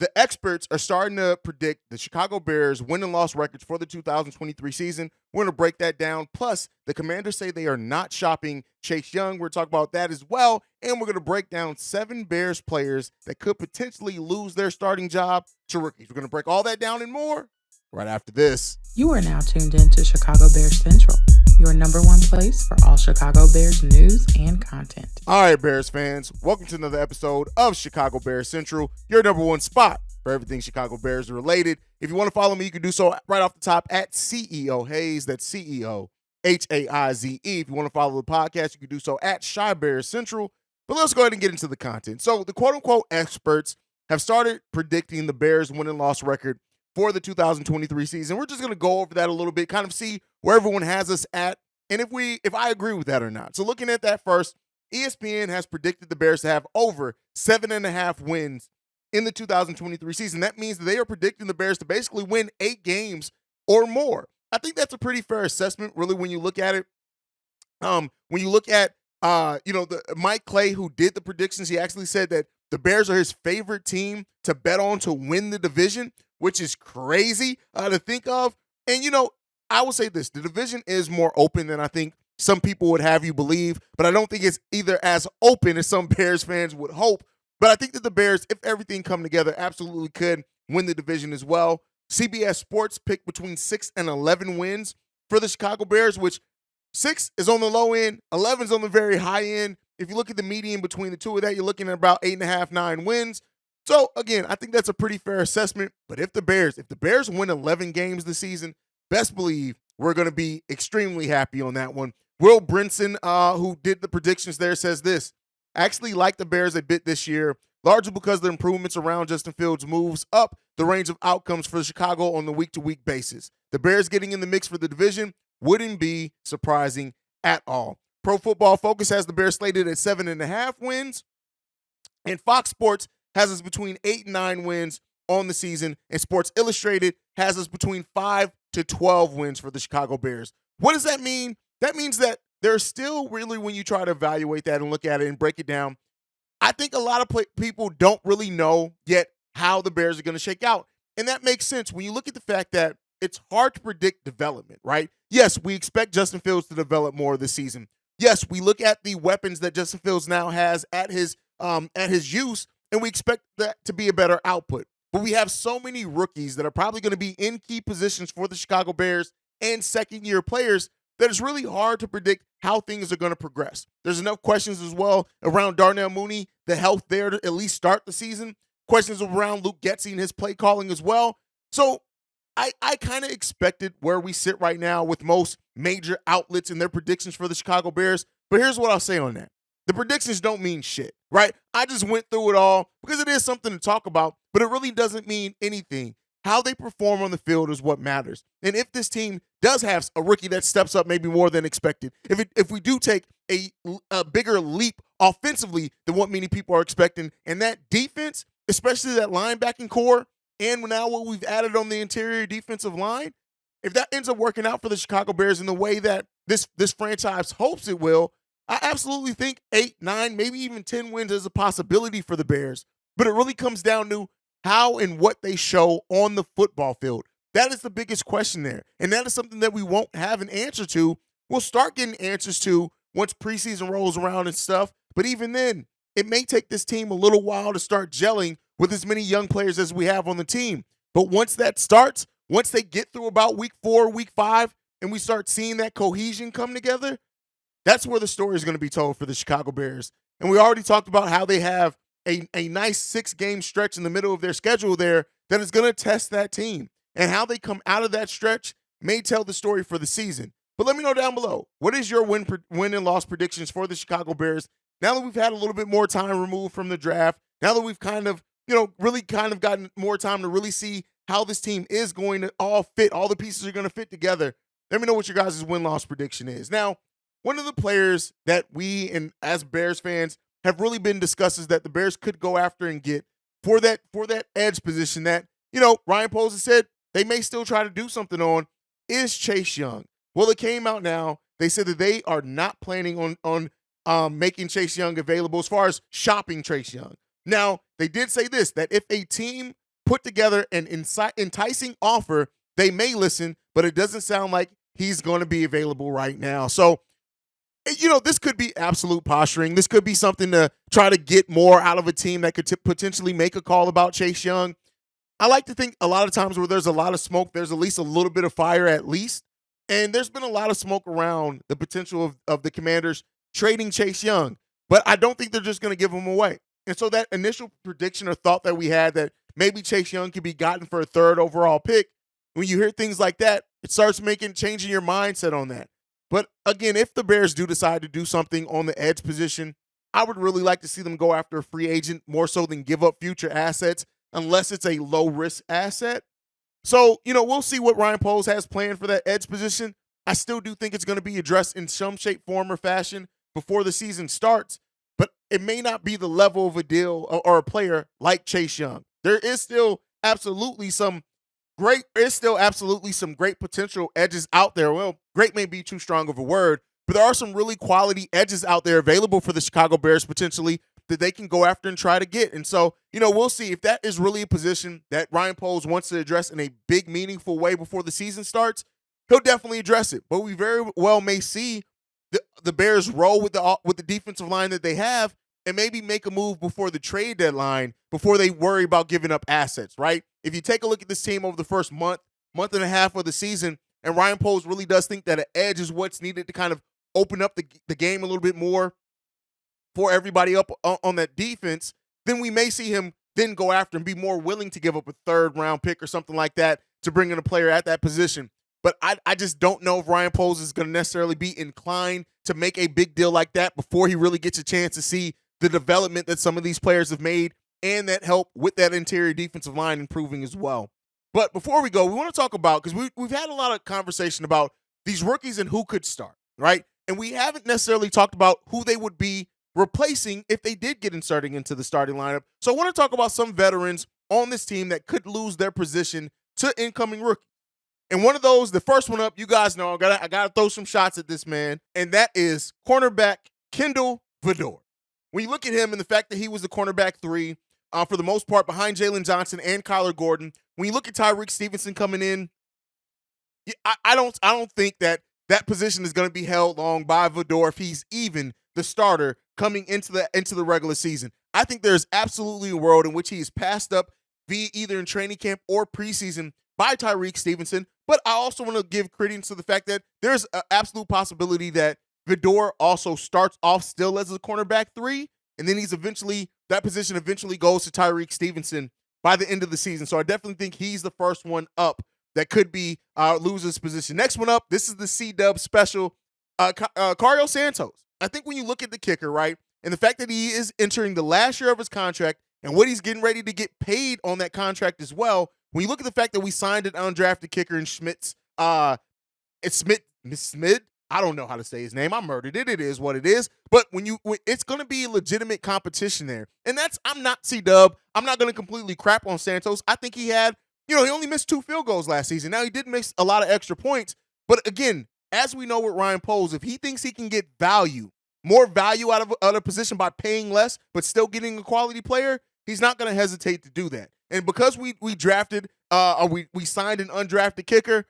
the experts are starting to predict the Chicago Bears win and loss records for the 2023 season. We're going to break that down. Plus, the Commanders say they are not shopping Chase Young. We're talking about that as well. And we're going to break down 7 Bears players that could potentially lose their starting job to rookies. We're going to break all that down and more right after this. You are now tuned in to Chicago Bears Central, your number one place for all Chicago Bears news and content. All right, Bears fans, welcome to another episode of Chicago Bears Central, your number one spot for everything Chicago Bears related. If you want to follow me, you can do so right off the top at CEO Haize. That's CEO Haize. If you want to follow the podcast, you can do so at Chi Bears Central. But let's go ahead and get into the content. So the quote-unquote experts have started predicting the Bears win and loss record for the 2023 season. We're just going to go over that a little bit, kind of see where everyone has us at, and if I agree with that or not. So looking at that first, ESPN has predicted the Bears to have over 7.5 wins in the 2023 season. That means that they are predicting the Bears to basically win 8 games or more. I think that's a pretty fair assessment, really, when you look at it. When you look at, the Mike Clay, who did the predictions, he actually said that the Bears are his favorite team to bet on to win the division, which is crazy to think of. And, I will say this, the division is more open than I think some people would have you believe, but I don't think it's either as open as some Bears fans would hope. But I think that the Bears, if everything come together, absolutely could win the division as well. CBS Sports picked between 6 and 11 wins for the Chicago Bears, which 6 is on the low end, 11 is on the very high end. If you look at the median between the two of that, you're looking at about 8.5, 9 wins. So, again, I think that's a pretty fair assessment. But if the Bears win 11 games this season, best believe we're going to be extremely happy on that one. Will Brinson, who did the predictions there, says this: I actually like the Bears a bit this year, largely because the improvements around Justin Fields moves up the range of outcomes for Chicago on the week-to-week basis. The Bears getting in the mix for the division wouldn't be surprising at all. Pro Football Focus has the Bears slated at 7.5 wins, and Fox Sports has us between 8 and 9 wins on the season, and Sports Illustrated has us between 5 to 12 wins for the Chicago Bears. What does that mean? That means that there's still really, when you try to evaluate that and look at it and break it down, I think a lot of people don't really know yet how the Bears are going to shake out. And that makes sense when you look at the fact that it's hard to predict development, right? Yes, we expect Justin Fields to develop more this season. Yes, we look at the weapons that Justin Fields now has at his use, and we expect that to be a better output. But we have so many rookies that are probably going to be in key positions for the Chicago Bears and second-year players that it's really hard to predict how things are going to progress. There's enough questions as well around Darnell Mooney, the health there to at least start the season. Questions around Luke Getsy and his play calling as well. So I kind of expected where we sit right now with most major outlets and their predictions for the Chicago Bears. But here's what I'll say on that. The predictions don't mean shit, right? I just went through it all because it is something to talk about, but it really doesn't mean anything. How they perform on the field is what matters. And if this team does have a rookie that steps up maybe more than expected, if we do take a bigger leap offensively than what many people are expecting, and that defense, especially that linebacking core, and now what we've added on the interior defensive line, if that ends up working out for the Chicago Bears in the way that this franchise hopes it will, I absolutely think 8, 9, maybe even 10 wins is a possibility for the Bears. But it really comes down to how and what they show on the football field. That is the biggest question there. And that is something that we won't have an answer to. We'll start getting answers to once preseason rolls around and stuff. But even then, it may take this team a little while to start gelling with as many young players as we have on the team. But once that starts, once they get through about week 4, week 5, and we start seeing that cohesion come together, that's where the story is going to be told for the Chicago Bears. And we already talked about how they have a nice 6-game stretch in the middle of their schedule there that is going to test that team. And how they come out of that stretch may tell the story for the season. But let me know down below, what is your win and loss predictions for the Chicago Bears now that we've had a little bit more time removed from the draft, now that we've kind of, really kind of gotten more time to really see how this team is going to all fit, all the pieces are going to fit together. Let me know what your guys' win-loss prediction is. Now, one of the players that we, and as Bears fans, have really been discussed is that the Bears could go after and get for that edge position that, Ryan Poles has said they may still try to do something on, is Chase Young. Well, it came out now. They said that they are not planning on making Chase Young available as far as shopping Chase Young. Now, they did say this, that if a team put together an enticing offer, they may listen, but it doesn't sound like he's going to be available right now. So, this could be absolute posturing. This could be something to try to get more out of a team that could potentially make a call about Chase Young. I like to think a lot of times where there's a lot of smoke, there's at least a little bit of fire at least. And there's been a lot of smoke around the potential of the Commanders trading Chase Young. But I don't think they're just going to give him away. And so that initial prediction or thought that we had that maybe Chase Young could be gotten for a third overall pick, when you hear things like that, it starts changing your mindset on that. But again, if the Bears do decide to do something on the edge position, I would really like to see them go after a free agent more so than give up future assets, unless it's a low-risk asset. So, we'll see what Ryan Poles has planned for that edge position. I still do think it's going to be addressed in some shape, form, or fashion before the season starts, but it may not be the level of a deal or a player like Chase Young. There is still absolutely some great potential edges out there. Well, great may be too strong of a word, but there are some really quality edges out there available for the Chicago Bears potentially that they can go after and try to get. And so, we'll see if that is really a position that Ryan Poles wants to address in a big, meaningful way before the season starts. He'll definitely address it. But we very well may see the Bears roll with the defensive line that they have and maybe make a move before the trade deadline, before they worry about giving up assets, right? If you take a look at this team over the first month and a half of the season, and Ryan Poles really does think that an edge is what's needed to kind of open up the game a little bit more for everybody up on that defense, then we may see him then go after and be more willing to give up a third-round pick or something like that to bring in a player at that position. But I just don't know if Ryan Poles is going to necessarily be inclined to make a big deal like that before he really gets a chance to see the development that some of these players have made and that help with that interior defensive line improving as well. But before we go, we want to talk about, because we've had a lot of conversation about these rookies and who could start, right? And we haven't necessarily talked about who they would be replacing if they did get inserting into the starting lineup. So I want to talk about some veterans on this team that could lose their position to incoming rookies. And one of those, the first one up, you guys know, I gotta throw some shots at this man, and that is cornerback Kendall Vildor. When you look at him and the fact that he was the cornerback 3, for the most part, behind Jalen Johnson and Kyler Gordon, when you look at Tyreek Stevenson coming in, I don't think that position is going to be held long by Vildor if he's even the starter coming into the regular season. I think there's absolutely a world in which he is passed up via either in training camp or preseason by Tyreek Stevenson. But I also want to give credence to the fact that there's an absolute possibility that Vildor also starts off still as a cornerback 3, and then that position eventually goes to Tyreek Stevenson by the end of the season. So I definitely think he's the first one up that could be lose his position. Next one up, this is the C-Dub special, Cario Santos. I think when you look at the kicker, right, and the fact that he is entering the last year of his contract and what he's getting ready to get paid on that contract as well, when you look at the fact that we signed an undrafted kicker in Schmitz, it's Smith. I don't know how to say his name. I murdered it. It is what it is. But it's going to be a legitimate competition there. And I'm not C-Dub. I'm not going to completely crap on Santos. I think he only missed 2 field goals last season. Now, he did miss a lot of extra points. But again, as we know with Ryan Poles, if he thinks he can get more value out of a position by paying less, but still getting a quality player, he's not going to hesitate to do that. And because we drafted, we signed an undrafted kicker,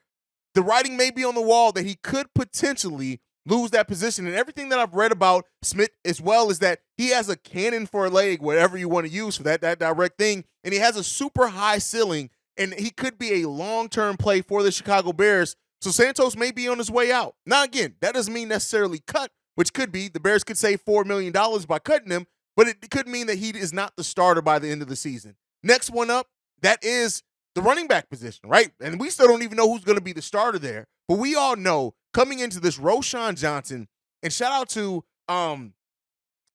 the writing may be on the wall that he could potentially lose that position. And everything that I've read about Smith as well is that he has a cannon for a leg, whatever you want to use for that direct thing, and he has a super high ceiling, and he could be a long-term play for the Chicago Bears. So Santos may be on his way out. Now, again, that doesn't mean necessarily cut, which could be the Bears could save $4 million by cutting him, but it could mean that he is not the starter by the end of the season. Next one up, that is the running back position, right? And we still don't even know who's going to be the starter there. But we all know coming into this, Roschon Johnson, and shout out to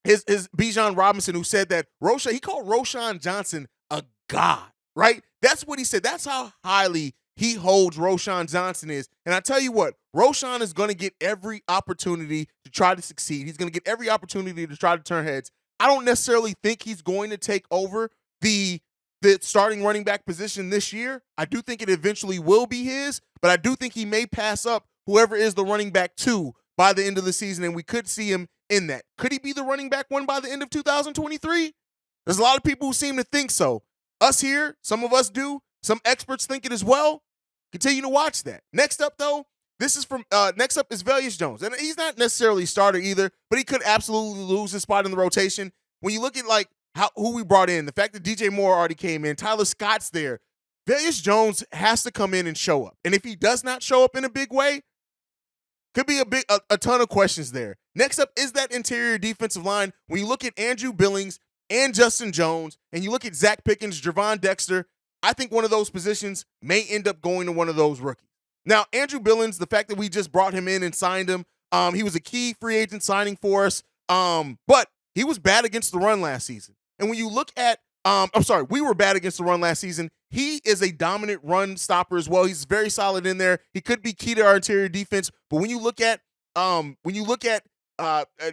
his Bijan Robinson, who said that he called Roschon Johnson a god, right? That's what he said. That's how highly he holds Roschon Johnson is. And I tell you what, Roschon is going to get every opportunity to try to succeed. He's going to get every opportunity to try to turn heads. I don't necessarily think he's going to take over the starting running back position this year. I do think it eventually will be his, but I do think he may pass up whoever is the running back 2 by the end of the season, and we could see him in that. Could he be the running back 1 by the end of 2023? There's a lot of people who seem to think so. Us here, some of us do. Some experts think it as well. Continue to watch that. Next up, though, next up is Velus Jones. And he's not necessarily a starter either, but he could absolutely lose his spot in the rotation. When you look at like who we brought in, the fact that DJ Moore already came in, Tyler Scott's there, Velus Jones has to come in and show up. And if he does not show up in a big way, could be a ton of questions there. Next up is that interior defensive line. When you look at Andrew Billings and Justin Jones, and you look at Zach Pickens, Javon Dexter, I think one of those positions may end up going to one of those rookies. Now, Andrew Billings, the fact that we just brought him in and signed him, he was a key free agent signing for us, but he was bad against the run last season. And when you look at, we were bad against the run last season. He is a dominant run stopper as well. He's very solid in there. He could be key to our interior defense. But when you look at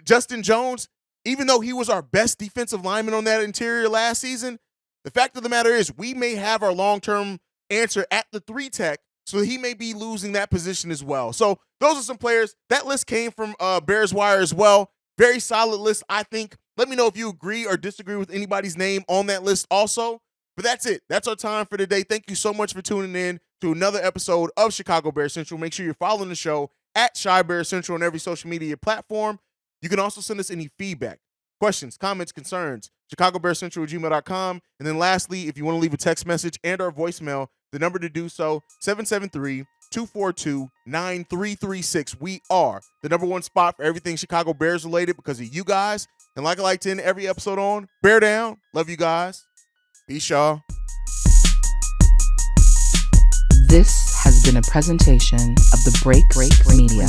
Justin Jones, even though he was our best defensive lineman on that interior last season, the fact of the matter is we may have our long-term answer at the 3 tech, so he may be losing that position as well. So those are some players. That list came from Bearswire as well. Very solid list, I think. Let me know if you agree or disagree with anybody's name on that list also. But that's it. That's our time for today. Thank you so much for tuning in to another episode of Chicago Bear Central. Make sure you're following the show at Chi Bear Central on every social media platform. You can also send us any feedback, questions, comments, concerns, chicagobearcentral@gmail.com. And then lastly, if you want to leave a text message and our voicemail, the number to do so, 773-242-9336. We are the #1 spot for everything Chicago Bears related because of you guys. And like I like to end every episode on, bear down. Love you guys. Peace, y'all. This has been a presentation of the Break Media.